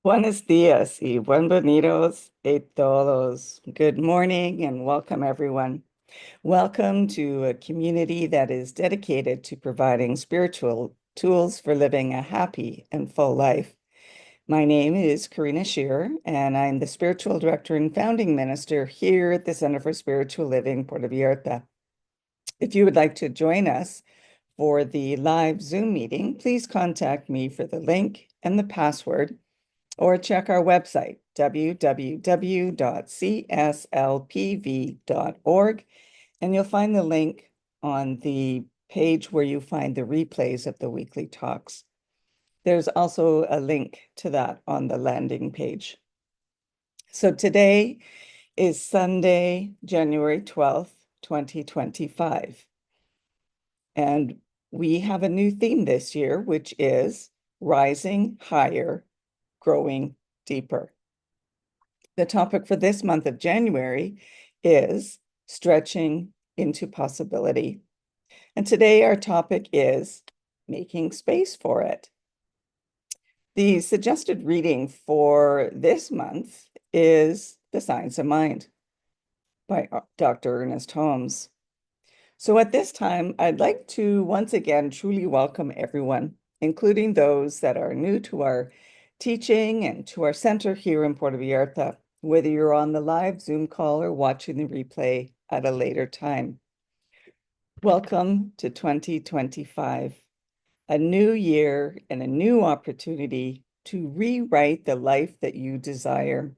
Buenos días y bienvenidos a todos. Good morning and welcome, everyone. Welcome to a community that is dedicated to providing spiritual tools for living a happy and full life. My name is Karina Shearer, and I'm the spiritual director and founding minister here at the Center for Spiritual Living Puerto Vallarta. If you would like to join us for the live Zoom meeting, please contact me for the link and the password, or check our website, www.cslpv.org, and you'll find the link on the page where you find the replays of the weekly talks. There's also a link to that on the landing page. So today is Sunday, January 12th, 2025. And we have a new theme this year, which is Rising Higher, Growing Deeper. The topic for this month of January is Stretching into Possibility. And today our topic is Making Space for It. The suggested reading for this month is The Science of Mind by Dr. Ernest Holmes. So at this time, I'd like to once again truly welcome everyone, including those that are new to our teaching and to our center here in Puerto Vallarta, whether you're on the live Zoom call or watching the replay at a later time. Welcome to 2025, a new year and a new opportunity to rewrite the life that you desire.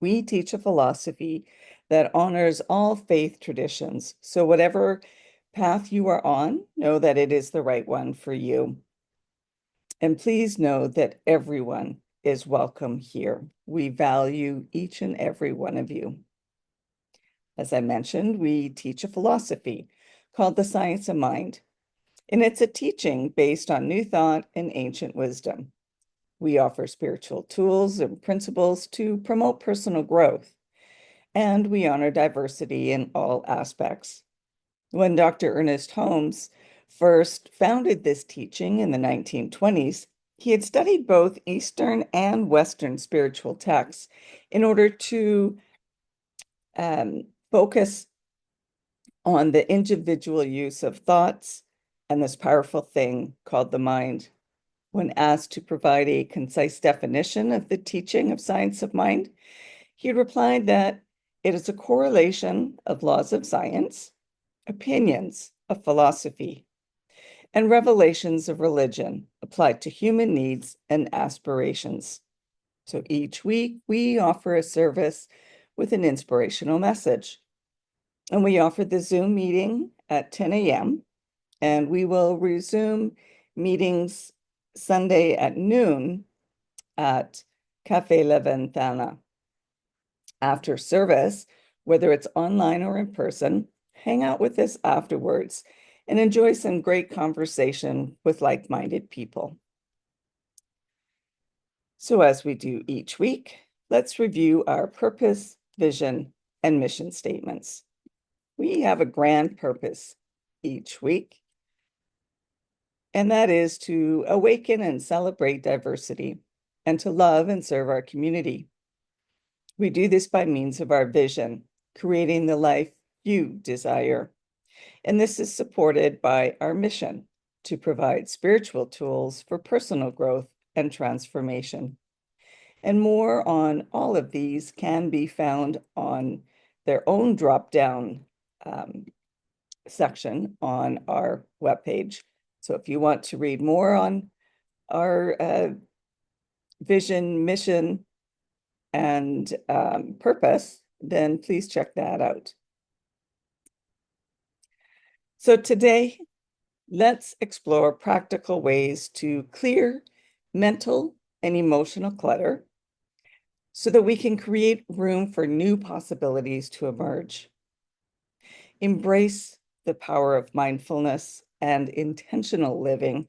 We teach a philosophy that honors all faith traditions. So whatever path you are on, know that it is the right one for you. And please know that everyone is welcome here. We value each and every one of you. As I mentioned, we teach a philosophy called the Science of Mind, and it's a teaching based on new thought and ancient wisdom. We offer spiritual tools and principles to promote personal growth, and we honor diversity in all aspects. When Dr. Ernest Holmes first founded this teaching in the 1920s, he had studied both Eastern and Western spiritual texts in order to focus on the individual use of thoughts and this powerful thing called the mind. When asked to provide a concise definition of the teaching of science of mind, he replied that it is a correlation of laws of science, opinions of philosophy, and revelations of religion applied to human needs and aspirations. So each week, we offer a service with an inspirational message. And we offer the Zoom meeting at 10 a.m., and we will resume meetings Sunday at noon at Cafe La Ventana. After service, whether it's online or in person, hang out with us afterwards and enjoy some great conversation with like-minded people. So as we do each week, let's review our purpose, vision, and mission statements. We have a grand purpose each week, and that is to awaken and celebrate diversity and to love and serve our community. We do this by means of our vision, creating the life you desire. And this is supported by our mission to provide spiritual tools for personal growth and transformation. And more on all of these can be found on their own drop-down section on our webpage. So if you want to read more on our vision, mission, and purpose, then please check that out. So today, let's explore practical ways to clear mental and emotional clutter so that we can create room for new possibilities to emerge. Embrace the power of mindfulness and intentional living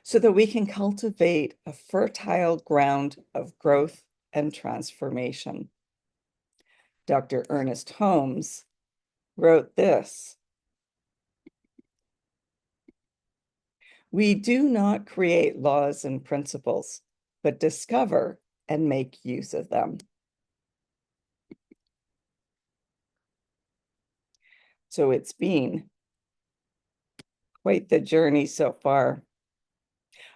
so that we can cultivate a fertile ground of growth and transformation. Dr. Ernest Holmes wrote this: "We do not create laws and principles. but discover and make use of them. So it's been quite the journey so far.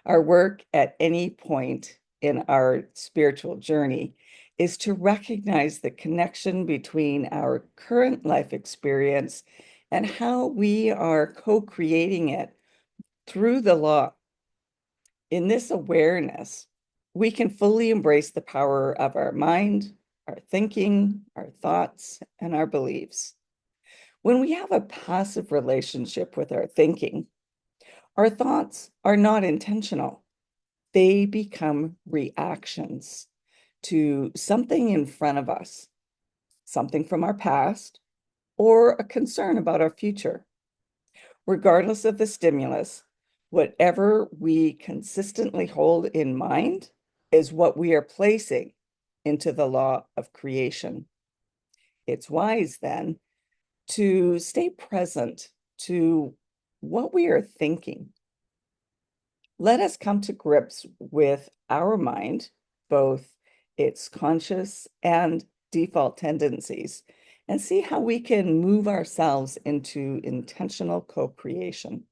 Our work at any point in our spiritual journey is to recognize the connection between our current life experience and how we are co-creating it through the law. In this awareness, we can fully embrace the power of our mind, our thinking, our thoughts, and our beliefs. When we have a passive relationship with our thinking, our thoughts are not intentional. They become reactions to something in front of us, something from our past, or a concern about our future. Regardless of the stimulus, whatever we consistently hold in mind is what we are placing into the law of creation. It's wise then to stay present to what we are thinking. Let us come to grips with our mind, both its conscious and default tendencies, and see how we can move ourselves into intentional co-creation.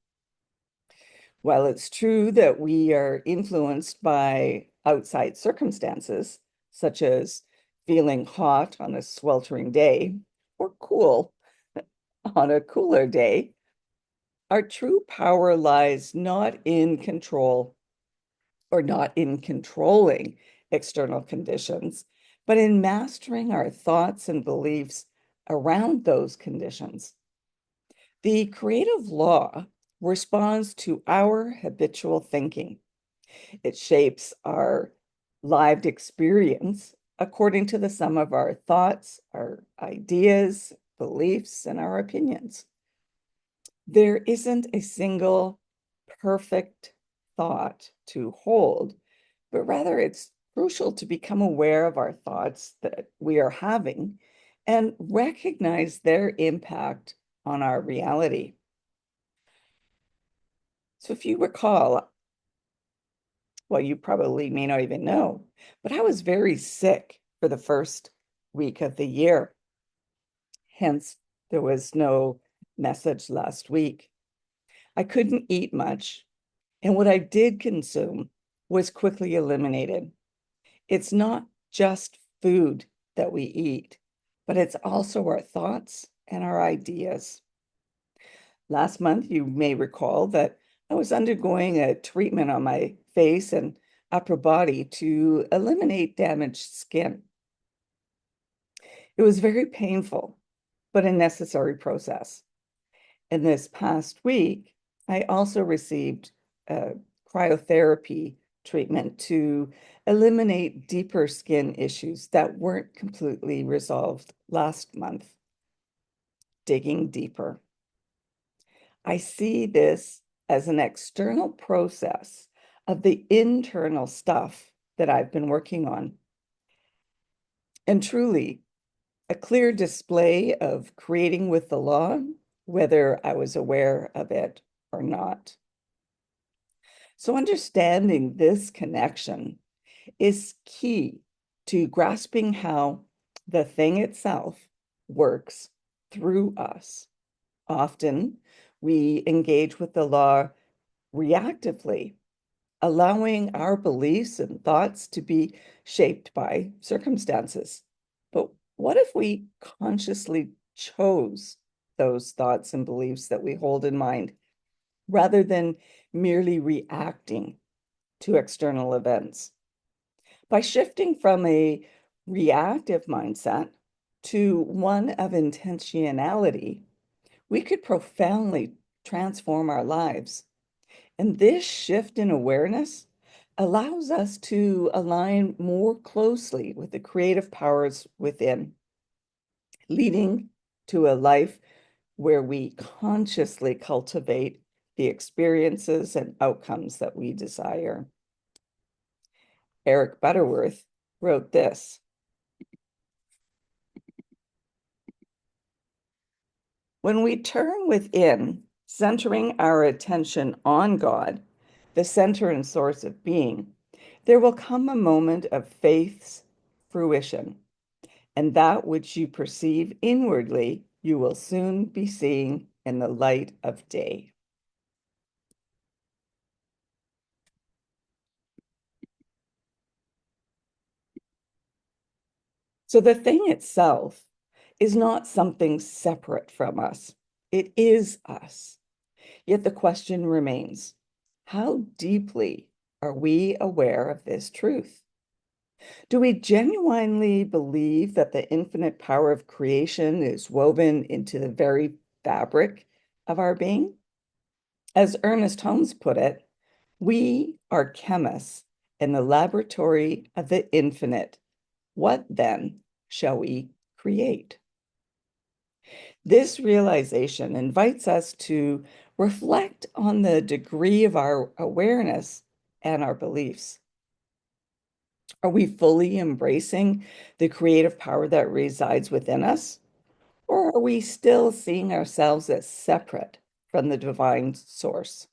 While it's true that we are influenced by outside circumstances, such as feeling hot on a sweltering day or cool on a cooler day, our true power lies not in control or not in controlling external conditions, but in mastering our thoughts and beliefs around those conditions. The creative law responds to our habitual thinking. It shapes our lived experience according to the sum of our thoughts, our ideas, beliefs, and our opinions. There isn't a single perfect thought to hold, but rather it's crucial to become aware of our thoughts that we are having and recognize their impact on our reality. So if you recall, well, you probably may not even know, but I was very sick for the first week of the year. Hence, there was no message last week. I couldn't eat much, and what I did consume was quickly eliminated. It's not just food that we eat, but it's also our thoughts and our ideas. Last month, you may recall that I was undergoing a treatment on my face and upper body to eliminate damaged skin. It was very painful, but a necessary process. And this past week, I also received cryotherapy treatment to eliminate deeper skin issues that weren't completely resolved last month. Digging deeper. I see this as an external process of the internal stuff that I've been working on. And truly, a clear display of creating with the law, whether I was aware of it or not. So understanding this connection is key to grasping how the thing itself works through us. Often we engage with the law reactively, allowing our beliefs and thoughts to be shaped by circumstances. But what if we consciously chose those thoughts and beliefs that we hold in mind rather than merely reacting to external events? By shifting from a reactive mindset to one of intentionality, we could profoundly transform our lives. And this shift in awareness allows us to align more closely with the creative powers within, leading to a life where we consciously cultivate the experiences and outcomes that we desire. Eric Butterworth wrote this: when we turn within, centering our attention on God, the center and source of being, There will come a moment of faith's fruition, and that which you perceive inwardly, you will soon be seeing in the light of day. So the thing itself is not something separate from us. It is us. Yet the question remains, how deeply are we aware of this truth? Do we genuinely believe that the infinite power of creation is woven into the very fabric of our being? As Ernest Holmes put it, we are chemists in the laboratory of the infinite. What then shall we create? This realization invites us to reflect on the degree of our awareness and our beliefs. Are we fully embracing the creative power that resides within us? Or are we still seeing ourselves as separate from the divine source?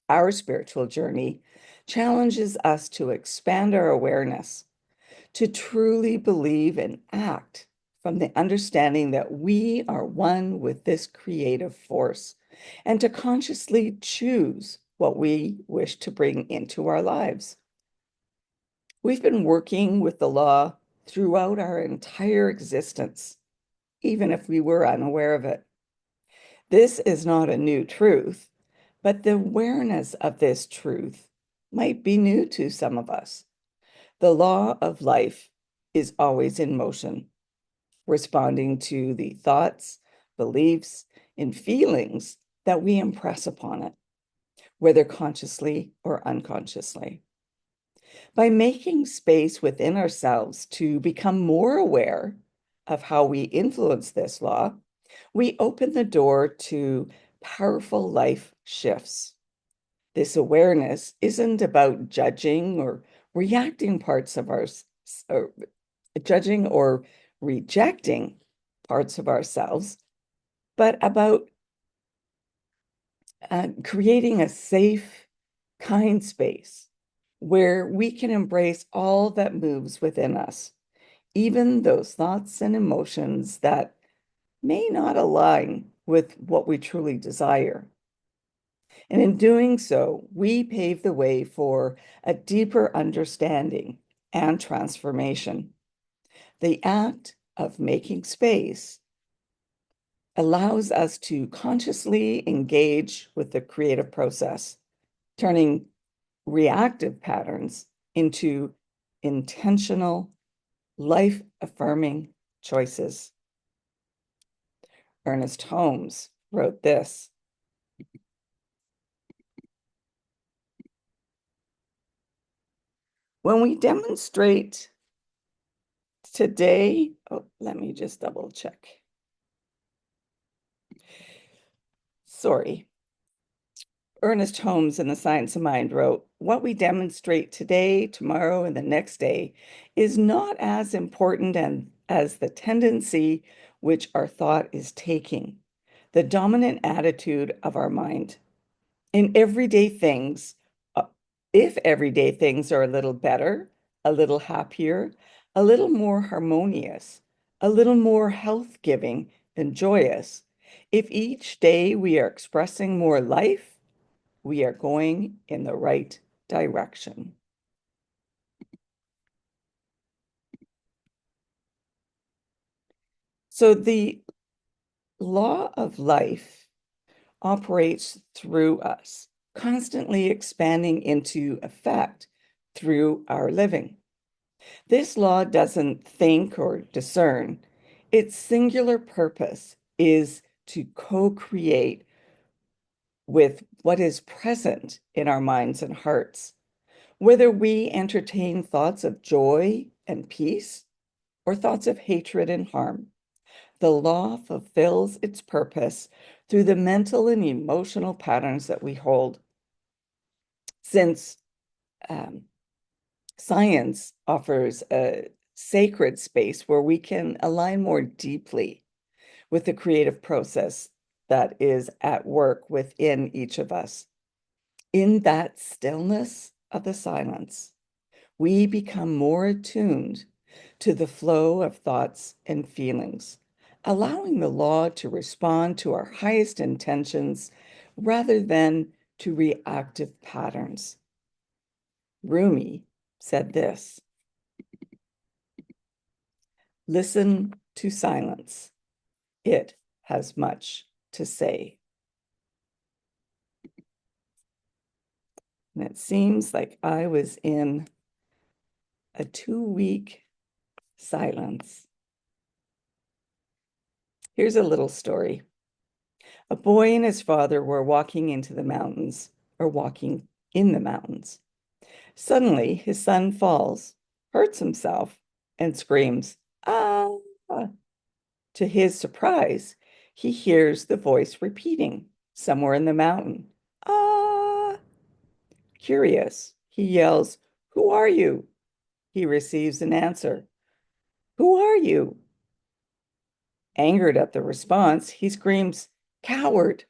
Our spiritual journey challenges us to expand our awareness, to truly believe and act from the understanding that we are one with this creative force, and to consciously choose what we wish to bring into our lives. We've been working with the law throughout our entire existence, even if we were unaware of it. This is not a new truth, but the awareness of this truth might be new to some of us. The law of life is always in motion, responding to the thoughts, beliefs, and feelings that we impress upon it, whether consciously or unconsciously. By making space within ourselves to become more aware of how we influence this law, we open the door to powerful life shifts. This awareness isn't about judging or reacting parts of our, or judging or rejecting parts of ourselves, but about creating a safe, kind space where we can embrace all that moves within us, even those thoughts and emotions that may not align with what we truly desire. And in doing so, we pave the way for a deeper understanding and transformation. The act of making space allows us to consciously engage with the creative process, turning reactive patterns into intentional, life-affirming choices. Ernest Holmes wrote this: when we demonstrate today, oh, let me just double check. Sorry. Ernest Holmes in The Science of Mind wrote, what we demonstrate today, tomorrow, and the next day is not as important as the tendency which our thought is taking, the dominant attitude of our mind. In everyday things, uh, if everyday things are a little better, a little happier, a little more harmonious, a little more health-giving and joyous, if each day we are expressing more life, we are going in the right direction. So the law of life operates through us, constantly expanding into effect through our living. This law doesn't think or discern. Its singular purpose is to co-create with what is present in our minds and hearts. Whether we entertain thoughts of joy and peace or thoughts of hatred and harm, the law fulfills its purpose through the mental and emotional patterns that we hold. Since um, science offers a sacred space where we can align more deeply with the creative process that is at work within each of us. In that stillness, of the silence, we become more attuned to the flow of thoughts and feelings, allowing the law to respond to our highest intentions rather than to reactive patterns. Rumi said this: listen to silence. It has much to say. And it seems like I was in a 2-week silence. Here's a little story. A boy and his father were walking into the mountains, or walking in the mountains. Suddenly, his son falls, hurts himself, and screams, "Ah!" To his surprise, he hears the voice repeating somewhere in the mountain, "Ah!" Curious, he yells, "Who are you?" He receives an answer, "Who are you?" Angered at the response, he screams, "Coward!"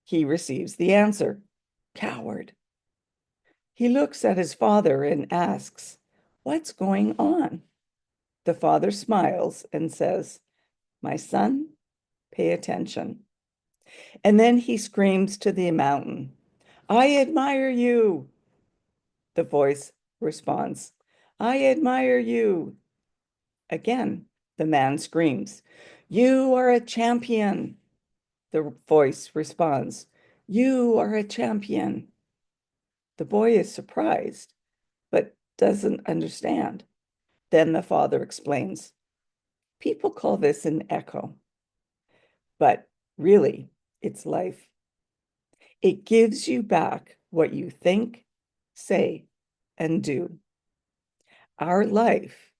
He receives the answer, "Coward." He looks at his father and asks, "What's going on?" The father smiles and says, "My son, pay attention." And then he screams to the mountain, "I admire you." The voice responds, "I admire you." Again, the man screams, "You are a champion." The voice responds, "You are a champion." The boy is surprised, but doesn't understand. Then the father explains, "People call this an echo, but really, it's life. It gives you back what you think, say, and do. Our life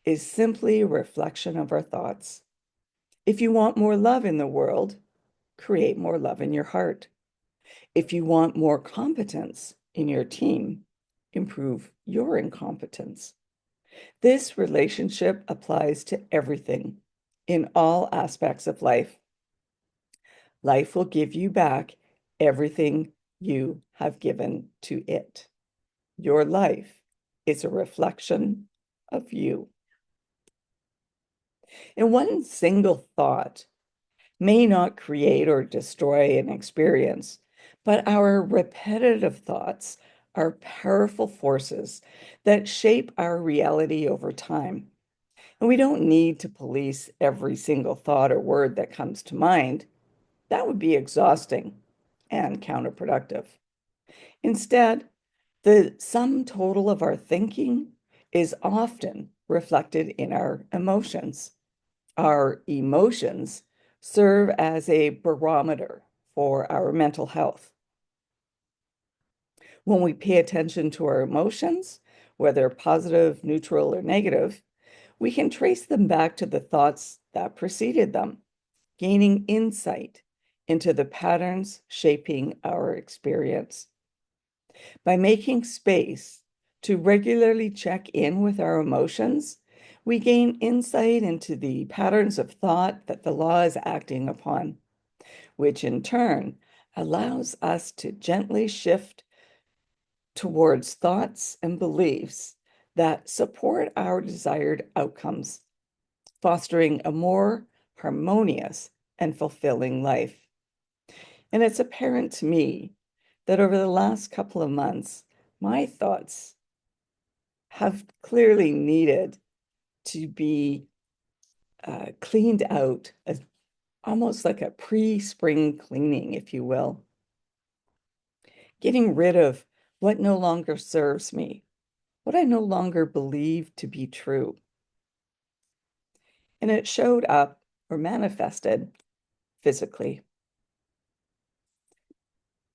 is simply a reflection of our thoughts. If you want more love in the world, create more love in your heart. If you want more competence in your team, improve your incompetence. This relationship applies to everything in all aspects of life. Life will give you back everything you have given to it. Your life is a reflection of you. And one single thought may not create or destroy an experience, but our repetitive thoughts are powerful forces that shape our reality over time. And we don't need to police every single thought or word that comes to mind. That would be exhausting and counterproductive. Instead, the sum total of our thinking is often reflected in our emotions. Our emotions serve as a barometer for our mental health. When we pay attention to our emotions, whether positive, neutral, or negative, we can trace them back to the thoughts that preceded them, gaining insight into the patterns shaping our experience. By making space to regularly check in with our emotions, we gain insight into the patterns of thought that the law is acting upon, which in turn allows us to gently shift towards thoughts and beliefs that support our desired outcomes, fostering a more harmonious and fulfilling life. And it's apparent to me that over the last couple of months, my thoughts have clearly needed to be cleaned out, as almost like a pre-spring cleaning, if you will. Getting rid of what no longer serves me, what I no longer believe to be true. And it showed up or manifested physically.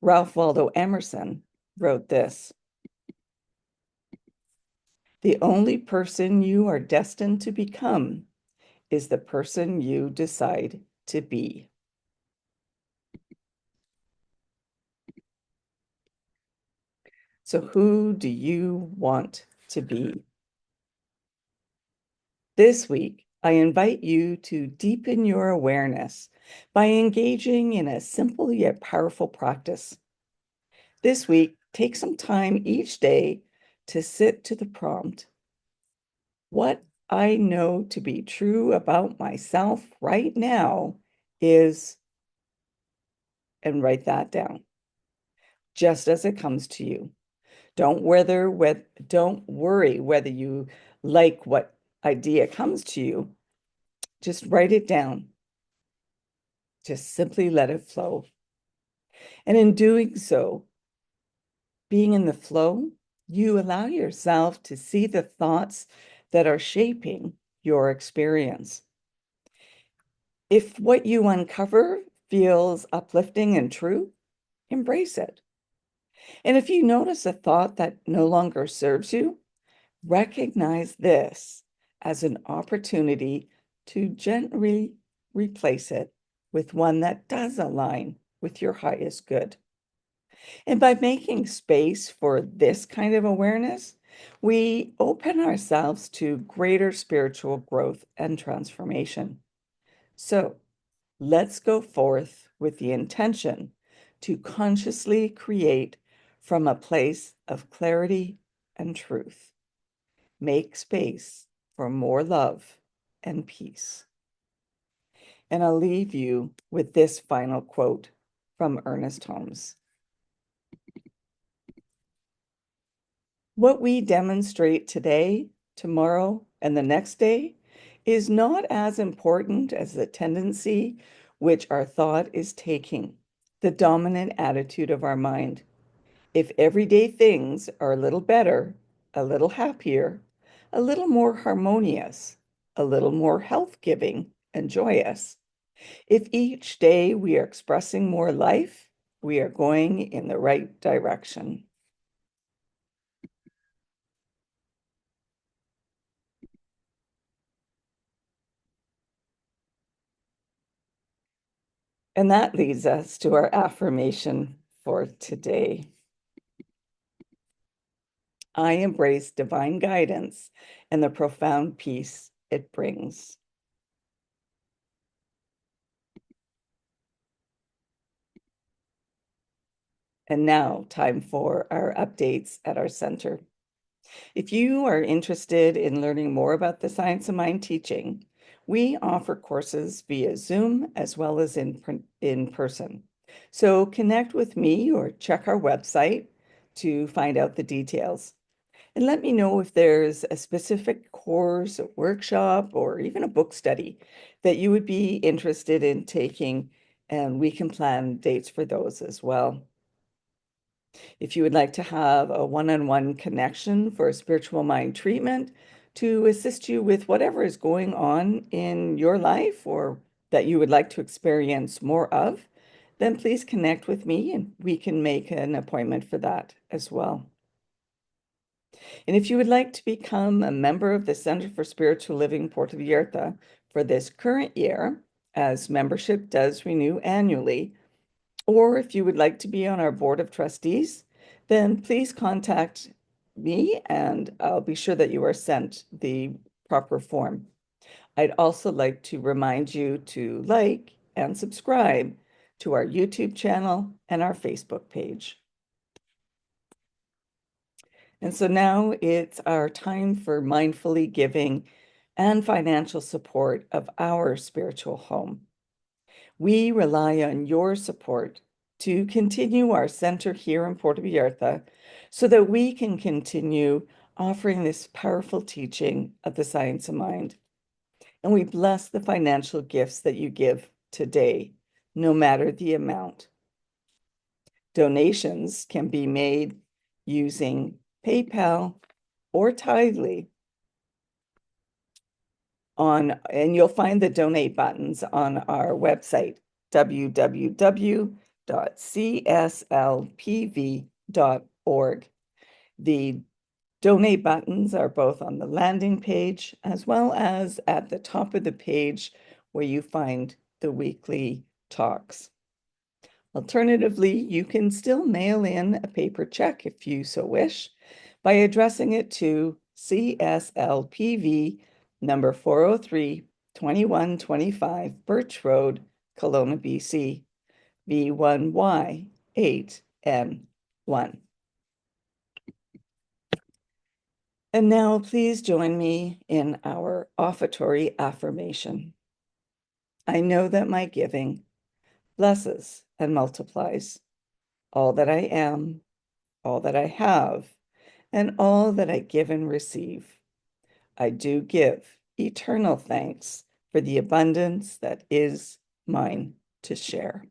Ralph Waldo Emerson wrote this: "The only person you are destined to become is the person you decide to be." So who do you want to be? This week, I invite you to deepen your awareness by engaging in a simple yet powerful practice. This week, take some time each day to sit to the prompt. What I know to be true about myself right now is, and write that down, just as it comes to you. Don't worry whether you like what idea comes to you. Just write it down. Just simply let it flow. And in doing so, being in the flow, you allow yourself to see the thoughts that are shaping your experience. If what you uncover feels uplifting and true, embrace it. And if you notice a thought that no longer serves you, recognize this as an opportunity to gently replace it with one that does align with your highest good. And by making space for this kind of awareness, we open ourselves to greater spiritual growth and transformation. So let's go forth with the intention to consciously create from a place of clarity and truth. Make space for more love and peace. And I'll leave you with this final quote from Ernest Holmes. What we demonstrate today, tomorrow, and the next day is not as important as the tendency which our thought is taking, the dominant attitude of our mind. If everyday things are a little better, a little happier, a little more harmonious, a little more health-giving and joyous, if each day we are expressing more life, we are going in the right direction. And that leads us to our affirmation for today. I embrace divine guidance and the profound peace it brings. And now, time for our updates at our center. If you are interested in learning more about the Science of Mind teaching, we offer courses via Zoom as well as in person. So connect with me or check our website to find out the details. And let me know if there's a specific course, a workshop, or even a book study that you would be interested in taking, and we can plan dates for those as well. If you would like to have a one-on-one connection for a spiritual mind treatment to assist you with whatever is going on in your life or that you would like to experience more of, then please connect with me and we can make an appointment for that as well. And if you would like to become a member of the Center for Spiritual Living Puerto Vallarta for this current year, as membership does renew annually, or if you would like to be on our board of trustees, then please contact me and I'll be sure that you are sent the proper form. I'd also like to remind you to like and subscribe to our YouTube channel and our Facebook page. And so now it's our time for mindfully giving and financial support of our spiritual home. We rely on your support to continue our center here in Puerto Vallarta so that we can continue offering this powerful teaching of the science of mind. And we bless the financial gifts that you give today, no matter the amount. Donations can be made using PayPal or Tidely and you'll find the donate buttons on our website, www.cslpv.org. The donate buttons are both on the landing page as well as at the top of the page where you find the weekly talks. Alternatively, you can still mail in a paper check if you so wish by addressing it to CSLPV number 403 2125 Birch Road, Kelowna, BC, B1Y8N1. And now please join me in our offertory affirmation. I know that my giving blesses and multiplies all that I am, all that I have, and all that I give and receive. I do give eternal thanks for the abundance that is mine to share.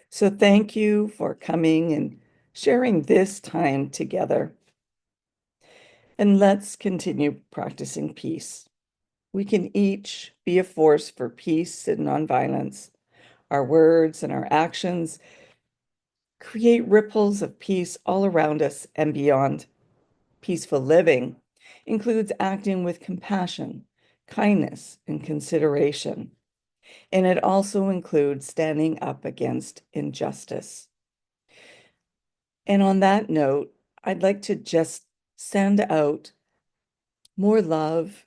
So thank you for coming and sharing this time together. And let's continue practicing peace. We can each be a force for peace and nonviolence. Our words and our actions create ripples of peace all around us and beyond. Peaceful living includes acting with compassion, kindness, and consideration. And it also includes standing up against injustice. And on that note, I'd like to just send out more love,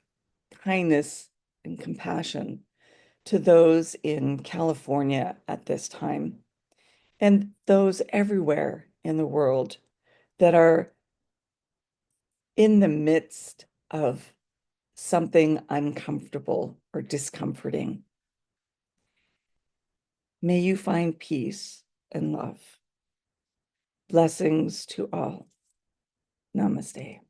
kindness, and compassion to those in California at this time and those everywhere in the world that are in the midst of something uncomfortable or discomforting. May you find peace and love. Blessings to all. Namaste.